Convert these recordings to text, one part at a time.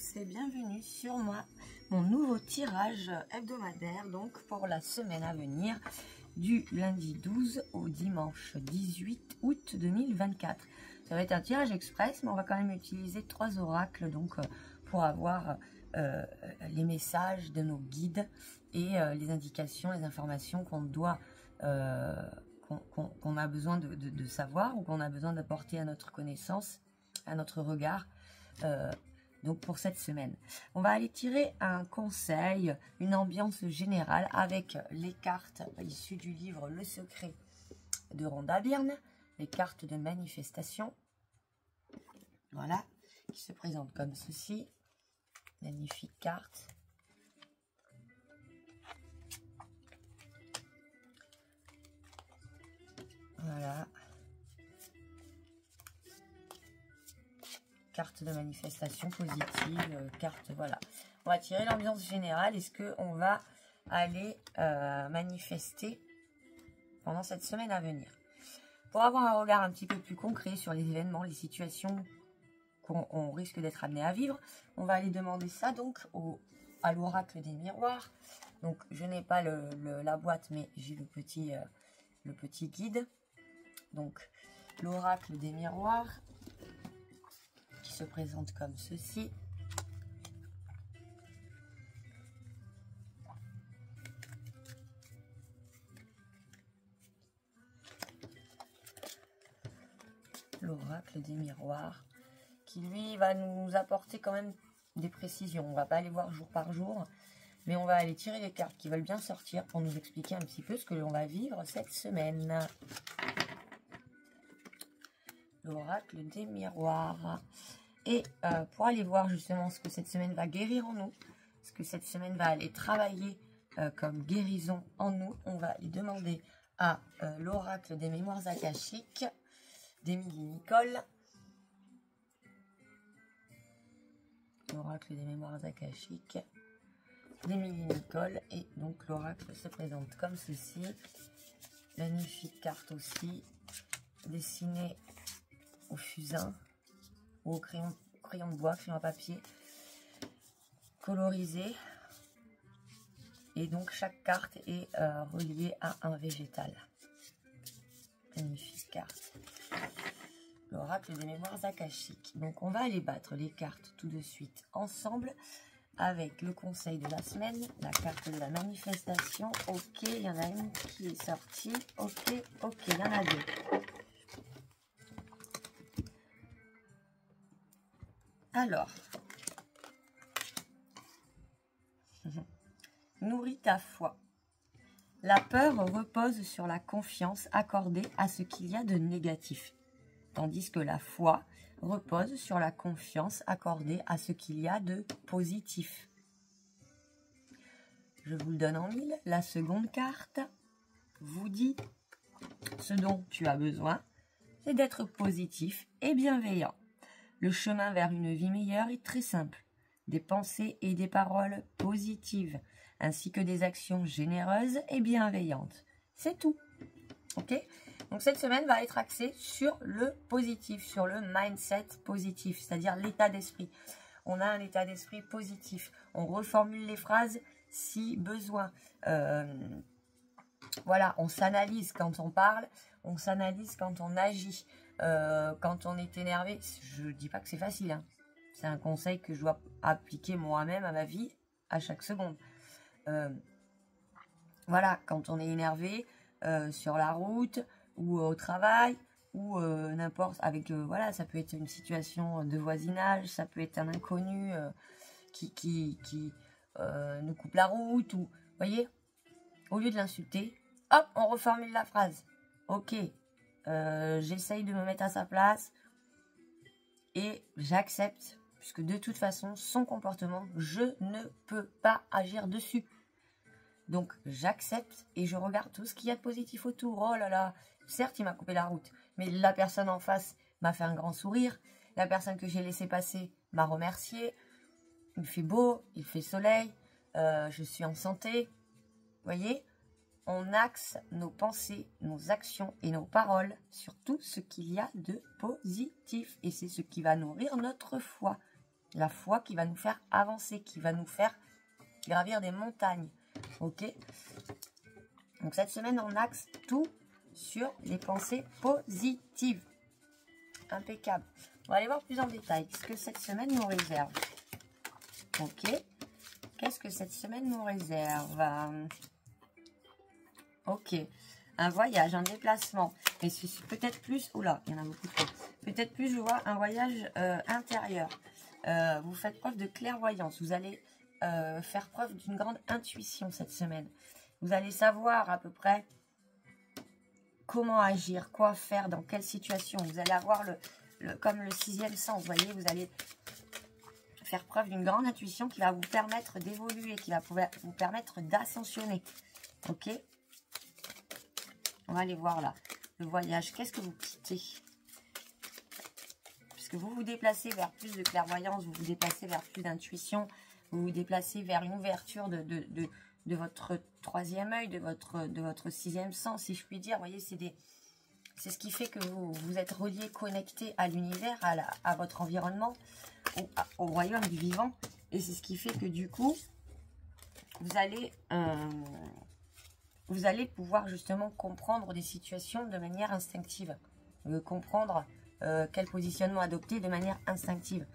tous et bienvenue sur mon nouveau tirage hebdomadaire donc pour la semaine à venir du lundi 12 au dimanche 18 août 2024. Ça va être un tirage express, mais on va quand même utiliser 3 oracles donc pour avoir les messages de nos guides et les indications, les informations qu'on doit qu'on a besoin de savoir ou qu'on a besoin d'apporter à notre connaissance, à notre regard. Donc pour cette semaine, on va aller tirer un conseil, une ambiance générale avec les cartes issues du livre Le Secret de Rhonda Byrne, les cartes de manifestation. Voilà, qui se présentent comme ceci. Magnifique carte. Voilà. Carte de manifestation positive, carte, voilà. On va tirer l'ambiance générale. Est-ce qu'on va aller manifester pendant cette semaine à venir? Pour avoir un regard un petit peu plus concret sur les événements, les situations qu'on risque d'être amené à vivre, on va aller demander ça donc à l'oracle des miroirs. Donc je n'ai pas la boîte, mais j'ai le petit guide. Donc l'oracle des miroirs qui se présente comme ceci. L'oracle des miroirs qui lui va nous apporter quand même des précisions. On va pas aller voir jour par jour, mais on va aller tirer les cartes qui veulent bien sortir pour nous expliquer un petit peu ce que l'on va vivre cette semaine. L'oracle des miroirs. Et pour aller voir justement ce que cette semaine va guérir en nous, ce que cette semaine va aller travailler comme guérison en nous, on va aller demander à l'oracle des mémoires akashiques d'Émilie Nicole. L'oracle des mémoires akashiques d'Émilie Nicole. Et donc l'oracle se présente comme ceci. Magnifique carte aussi, dessinée au fusain ou au crayon de bois, crayon à papier, colorisé. Et donc chaque carte est reliée à un végétal. Magnifique carte. L'oracle des mémoires akashiques. Donc on va aller battre les cartes tout de suite ensemble avec le conseil de la semaine, la carte de la manifestation. Ok, il y en a une qui est sortie. Ok, il y en a deux. Alors, nourris ta foi. La peur repose sur la confiance accordée à ce qu'il y a de négatif, tandis que la foi repose sur la confiance accordée à ce qu'il y a de positif. Je vous le donne en mille. La seconde carte vous dit ce dont tu as besoin, c'est d'être positif et bienveillant. Le chemin vers une vie meilleure est très simple. Des pensées et des paroles positives, ainsi que des actions généreuses et bienveillantes. C'est tout. Ok? Donc cette semaine va être axée sur le positif, sur le mindset positif, c'est-à-dire l'état d'esprit. On a un état d'esprit positif. On reformule les phrases si besoin. Voilà, on s'analyse quand on parle, on s'analyse quand on agit. Quand on est énervé, je ne dis pas que c'est facile, hein. C'est un conseil que je dois appliquer moi-même à ma vie à chaque seconde. Voilà, quand on est énervé sur la route ou au travail ou n'importe, avec voilà, ça peut être une situation de voisinage, ça peut être un inconnu qui nous coupe la route, ou voyez, au lieu de l'insulter, hop, on reformule la phrase. Ok. J'essaye de me mettre à sa place et j'accepte, puisque de toute façon, son comportement, je ne peux pas agir dessus. Donc, j'accepte et je regarde tout ce qu'il y a de positif autour. Oh là là, certes, il m'a coupé la route, mais la personne en face m'a fait un grand sourire. La personne que j'ai laissé passer m'a remercié. Il fait beau, il fait soleil, je suis en santé. Voyez ? On axe nos pensées, nos actions et nos paroles sur tout ce qu'il y a de positif. Et c'est ce qui va nourrir notre foi. La foi qui va nous faire avancer, qui va nous faire gravir des montagnes. Ok? Donc cette semaine, on axe tout sur les pensées positives. Impeccable. On va aller voir plus en détail ce que cette semaine nous réserve. Ok. Qu'est-ce que cette semaine nous réserve? Ok. Un voyage, un déplacement. Mais c'est peut-être plus... Oula, il y en a beaucoup trop. Peut-être plus, je vois, un voyage intérieur. Vous faites preuve de clairvoyance. Vous allez faire preuve d'une grande intuition cette semaine. Vous allez savoir à peu près comment agir, quoi faire, dans quelle situation. Vous allez avoir comme le sixième sens, vous voyez, vous allez faire preuve d'une grande intuition qui va vous permettre d'évoluer, qui va pouvoir vous permettre d'ascensionner. Ok? On va aller voir là. Le voyage, qu'est-ce que vous quittez? Puisque vous vous déplacez vers plus de clairvoyance, vous vous déplacez vers plus d'intuition, vous vous déplacez vers une ouverture de votre troisième œil, de votre sixième sens, si je puis dire. Vous voyez, c'est ce qui fait que vous êtes relié, connecté à l'univers, à votre environnement, au royaume du vivant. Et c'est ce qui fait que du coup, vous allez pouvoir justement comprendre des situations de manière instinctive. Comprendre quel positionnement adopter de manière instinctive.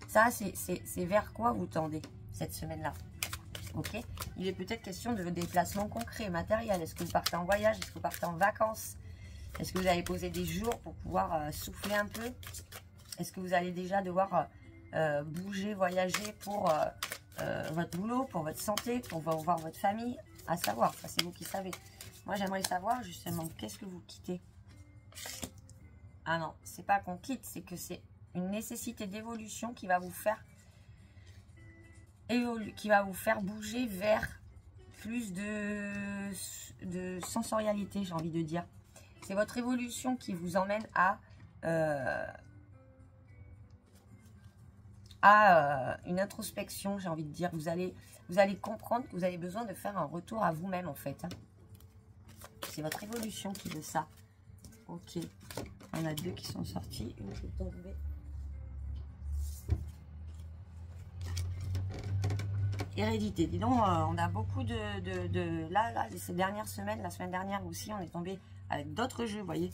Ça, c'est vers quoi vous tendez cette semaine-là. Ok? Il est peut-être question de déplacements concrets, matériels. Est-ce que vous partez en voyage? Est-ce que vous partez en vacances? Est-ce que vous allez poser des jours pour pouvoir souffler un peu? Est-ce que vous allez déjà devoir bouger, voyager pour votre boulot, pour votre santé, pour voir votre famille? À savoir, ça c'est vous qui savez. Moi j'aimerais savoir justement, qu'est-ce que vous quittez? Ah non, c'est pas qu'on quitte, c'est que c'est une nécessité d'évolution qui va vous faire bouger vers plus de sensorialité, j'ai envie de dire. C'est votre évolution qui vous emmène à une introspection, j'ai envie de dire. Vous allez comprendre que vous avez besoin de faire un retour à vous-même, en fait. Hein. C'est votre évolution qui veut ça. Ok. On a deux qui sont sortis. Une qui est tombée. Hérédité. Dis donc, on a beaucoup là, ces dernières semaines, la semaine dernière aussi, on est tombé avec d'autres jeux, vous voyez,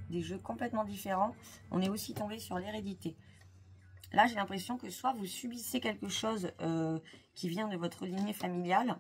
des jeux complètement différents. On est aussi tombé sur l'hérédité. Là, j'ai l'impression que soit vous subissez quelque chose qui vient de votre lignée familiale,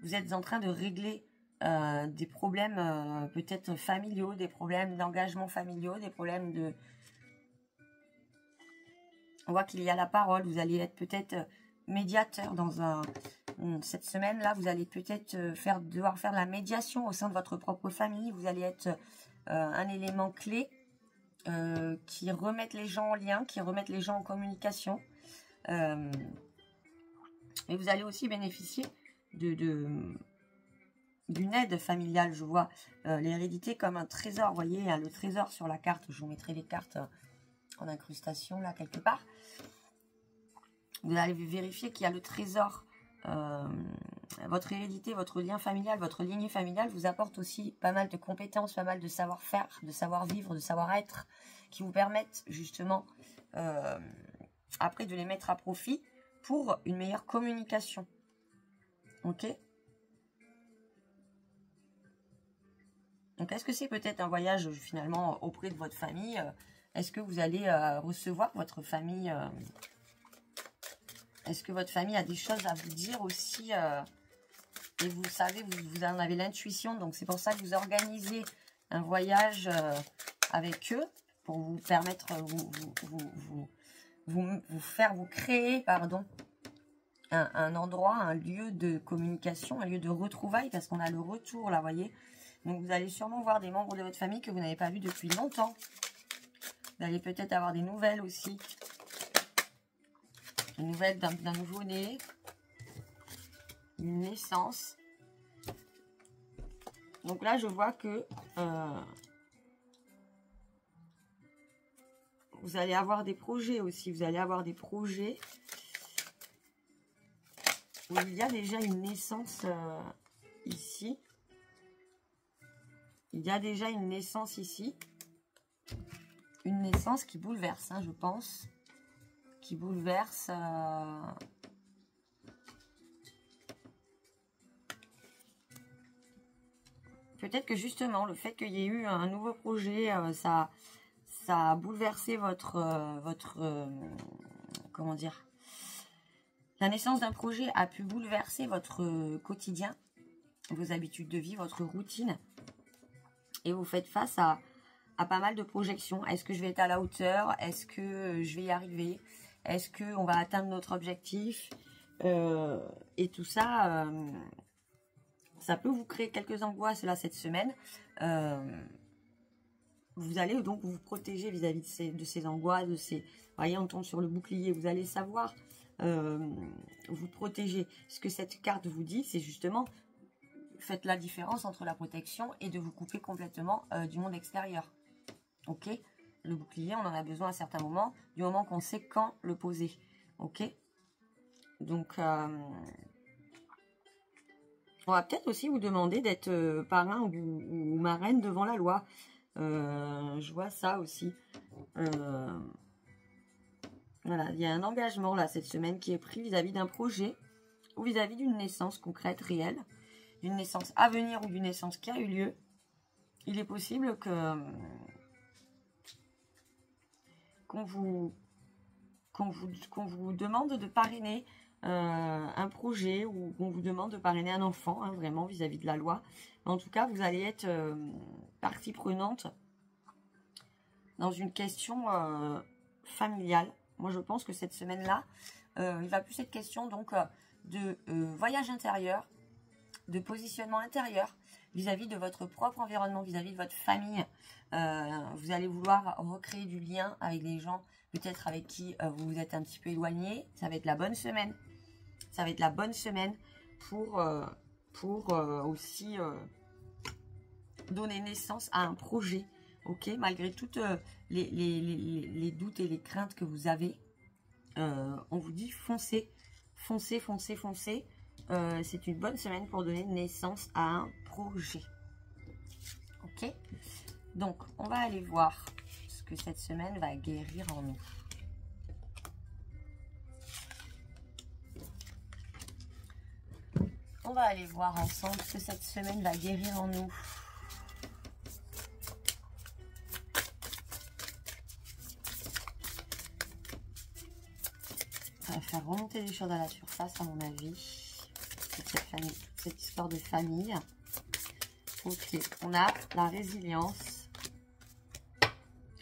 vous êtes en train de régler des problèmes peut-être familiaux, des problèmes d'engagement familiaux, des problèmes de... On voit qu'il y a la parole, vous allez être peut-être médiateur dans cette semaine-là, vous allez peut-être devoir faire de la médiation au sein de votre propre famille, vous allez être un élément clé qui remettent les gens en lien, qui remettent les gens en communication. Mais vous allez aussi bénéficier d'une aide familiale. Je vois l'hérédité comme un trésor. Vous voyez, hein, le trésor sur la carte. Je vous mettrai les cartes en incrustation là quelque part. Vous allez vérifier qu'il y a le trésor. Votre hérédité, votre lien familial, votre lignée familiale vous apporte aussi pas mal de compétences, pas mal de savoir-faire, de savoir-vivre, de savoir-être, qui vous permettent justement après de les mettre à profit pour une meilleure communication. Ok? Donc est-ce que c'est peut-être un voyage finalement auprès de votre famille? Est-ce que vous allez recevoir votre famille? Est-ce que votre famille a des choses à vous dire aussi et vous savez, vous en avez l'intuition, donc c'est pour ça que vous organisez un voyage avec eux pour vous permettre, vous créer, pardon, un endroit, un lieu de communication, un lieu de retrouvailles, parce qu'on a le retour là, vous voyez. Donc vous allez sûrement voir des membres de votre famille que vous n'avez pas vus depuis longtemps. Vous allez peut-être avoir des nouvelles aussi. Des nouvelles d'un nouveau-né. Une naissance. Donc là, je vois que vous allez avoir des projets aussi. Vous allez avoir des projets où il y a déjà une naissance ici. Il y a déjà une naissance ici. Une naissance qui bouleverse, hein, je pense. qui bouleverse. Peut-être que justement, le fait qu'il y ait eu un nouveau projet, ça a bouleversé comment dire, la naissance d'un projet a pu bouleverser votre quotidien, vos habitudes de vie, votre routine. Et vous faites face à pas mal de projections. Est-ce que je vais être à la hauteur? Est-ce que je vais y arriver? Est-ce qu'on va atteindre notre objectif? Et tout ça, ça peut vous créer quelques angoisses là cette semaine. Vous allez donc vous protéger vis-à-vis de ces angoisses, de ces... Voyez, on tombe sur le bouclier. Vous allez savoir vous protéger. Ce que cette carte vous dit, c'est justement... Faites la différence entre la protection et de vous couper complètement du monde extérieur. Ok? Le bouclier, on en a besoin à certains moments, du moment qu'on sait quand le poser. Ok? Donc, on va peut-être aussi vous demander d'être parrain ou marraine devant la loi. Je vois ça aussi. Voilà, il y a un engagement là cette semaine qui est pris vis-à-vis d'un projet ou vis-à-vis d'une naissance concrète, réelle. D'une naissance à venir ou d'une naissance qui a eu lieu, il est possible qu'on vous demande de parrainer un projet ou qu'on vous demande de parrainer un enfant, hein, vraiment vis-à-vis de la loi. En tout cas, vous allez être partie prenante dans une question familiale. Moi, je pense que cette semaine-là, il va plus être question donc de voyage intérieur, de positionnement intérieur vis-à-vis de votre propre environnement, vis-à-vis de votre famille. Vous allez vouloir recréer du lien avec les gens peut-être avec qui vous vous êtes un petit peu éloigné. Ça va être la bonne semaine. Ça va être la bonne semaine pour aussi donner naissance à un projet. Ok, malgré toutes les doutes et les craintes que vous avez, on vous dit foncez, foncez, foncez, foncez. C'est une bonne semaine pour donner naissance à un projet. Ok? Donc, on va aller voir ce que cette semaine va guérir en nous. On va aller voir ensemble ce que cette semaine va guérir en nous. Ça va faire remonter les choses à la surface, à mon avis. Cette histoire de famille. Ok, on a la résilience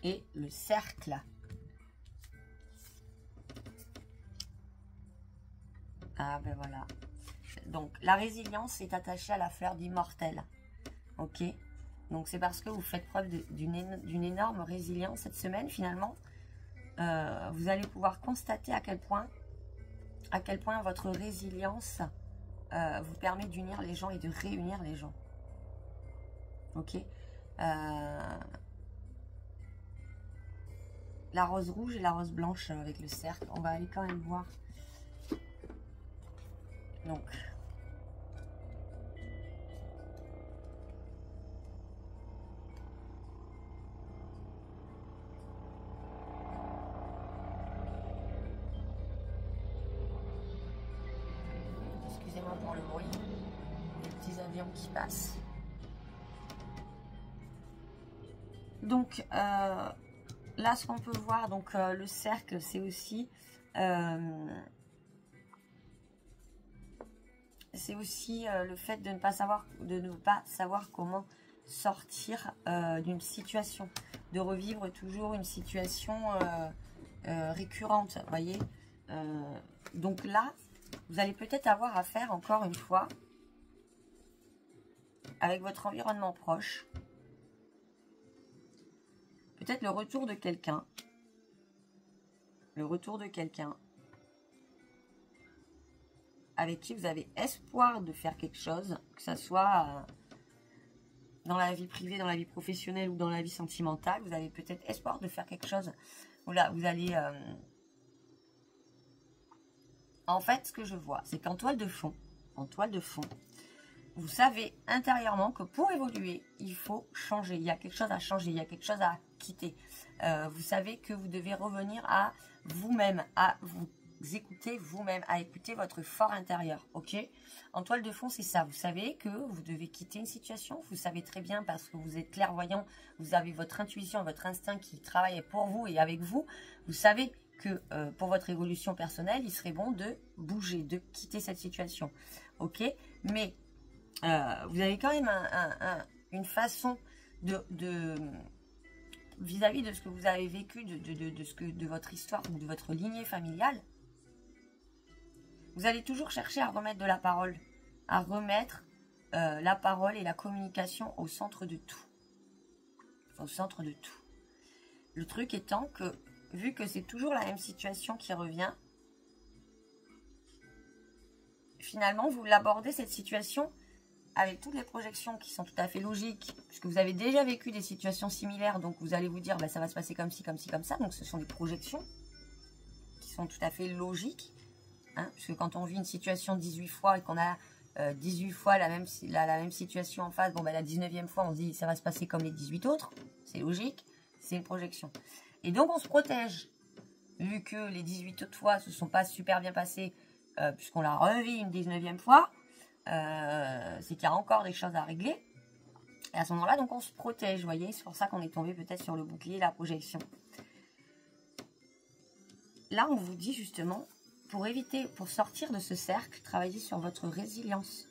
et le cercle. Ah ben voilà. Donc la résilience est attachée à la fleur d'immortel. Ok, donc c'est parce que vous faites preuve d'une énorme résilience cette semaine finalement. Vous allez pouvoir constater à quel point votre résilience vous permet d'unir les gens et de réunir les gens. Ok. La rose rouge et la rose blanche avec le cercle. On va aller quand même voir. Donc. Excusez-moi pour le bruit. Les petits avions qui passent. Donc, là, ce qu'on peut voir, donc le cercle, c'est aussi le fait de ne pas savoir comment sortir d'une situation, de revivre toujours une situation récurrente, voyez. Donc là, vous allez peut-être avoir affaire encore une fois avec votre environnement proche. Peut-être le retour de quelqu'un. Avec qui vous avez espoir de faire quelque chose, que ça soit dans la vie privée, dans la vie professionnelle ou dans la vie sentimentale. Vous avez peut-être espoir de faire quelque chose. Là, vous allez... En fait, ce que je vois, c'est qu'en toile de fond, vous savez intérieurement que pour évoluer, il faut changer. Il y a quelque chose à changer, il y a quelque chose à quitter. Vous savez que vous devez revenir à vous-même, à vous écouter vous-même, à écouter votre fort intérieur, ok? En toile de fond, c'est ça. Vous savez que vous devez quitter une situation. Vous savez très bien parce que vous êtes clairvoyant. Vous avez votre intuition, votre instinct qui travaille pour vous et avec vous. Vous savez que pour votre évolution personnelle, il serait bon de bouger, de quitter cette situation, ok? Mais vous avez quand même une façon vis-à-vis de ce que vous avez vécu, de votre histoire ou de votre lignée familiale. Vous allez toujours chercher à remettre de la parole, à remettre la parole et la communication au centre de tout. Au centre de tout. Le truc étant que, vu que c'est toujours la même situation qui revient, finalement, vous l'abordez cette situation avec toutes les projections qui sont tout à fait logiques, puisque vous avez déjà vécu des situations similaires, donc vous allez vous dire, bah, ça va se passer comme ci, comme ci, comme ça. Donc ce sont des projections qui sont tout à fait logiques. Hein, puisque quand on vit une situation 18 fois et qu'on a 18 fois la même situation en face, bon, bah, la 19e fois, on se dit ça va se passer comme les 18 autres. C'est logique, c'est une projection. Et donc, on se protège. Vu que les 18 autres fois ne se sont pas super bien passées, puisqu'on la revit une 19e fois, c'est qu'il y a encore des choses à régler. Et à ce moment-là, donc, on se protège. Vous voyez, c'est pour ça qu'on est tombé peut-être sur le bouclier, la projection. Là, on vous dit justement... Pour sortir de ce cercle, travaillez sur votre résilience.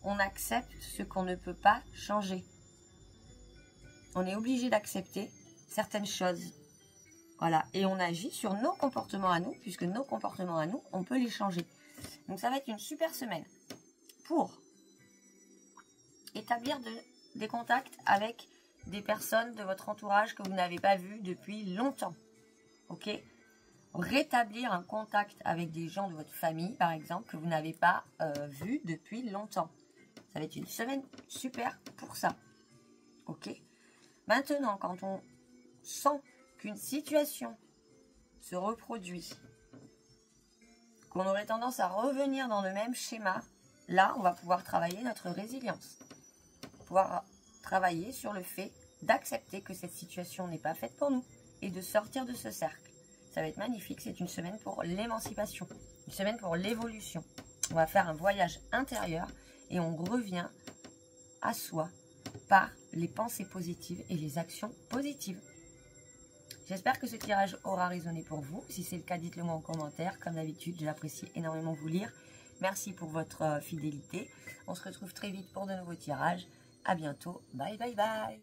On accepte ce qu'on ne peut pas changer. On est obligé d'accepter certaines choses. Voilà. Et on agit sur nos comportements à nous, puisque nos comportements à nous, on peut les changer. Donc ça va être une super semaine pour établir des contacts avec des personnes de votre entourage que vous n'avez pas vues depuis longtemps. Ok ? Rétablir un contact avec des gens de votre famille, par exemple, que vous n'avez pas vu depuis longtemps. Ça va être une semaine super pour ça. Ok. Maintenant, quand on sent qu'une situation se reproduit, qu'on aurait tendance à revenir dans le même schéma, là, on va pouvoir travailler notre résilience. Pouvoir travailler sur le fait d'accepter que cette situation n'est pas faite pour nous et de sortir de ce cercle. Ça va être magnifique, c'est une semaine pour l'émancipation, une semaine pour l'évolution. On va faire un voyage intérieur et on revient à soi par les pensées positives et les actions positives. J'espère que ce tirage aura résonné pour vous. Si c'est le cas, dites-le moi en commentaire. Comme d'habitude, j'apprécie énormément vous lire. Merci pour votre fidélité. On se retrouve très vite pour de nouveaux tirages. À bientôt. Bye bye bye.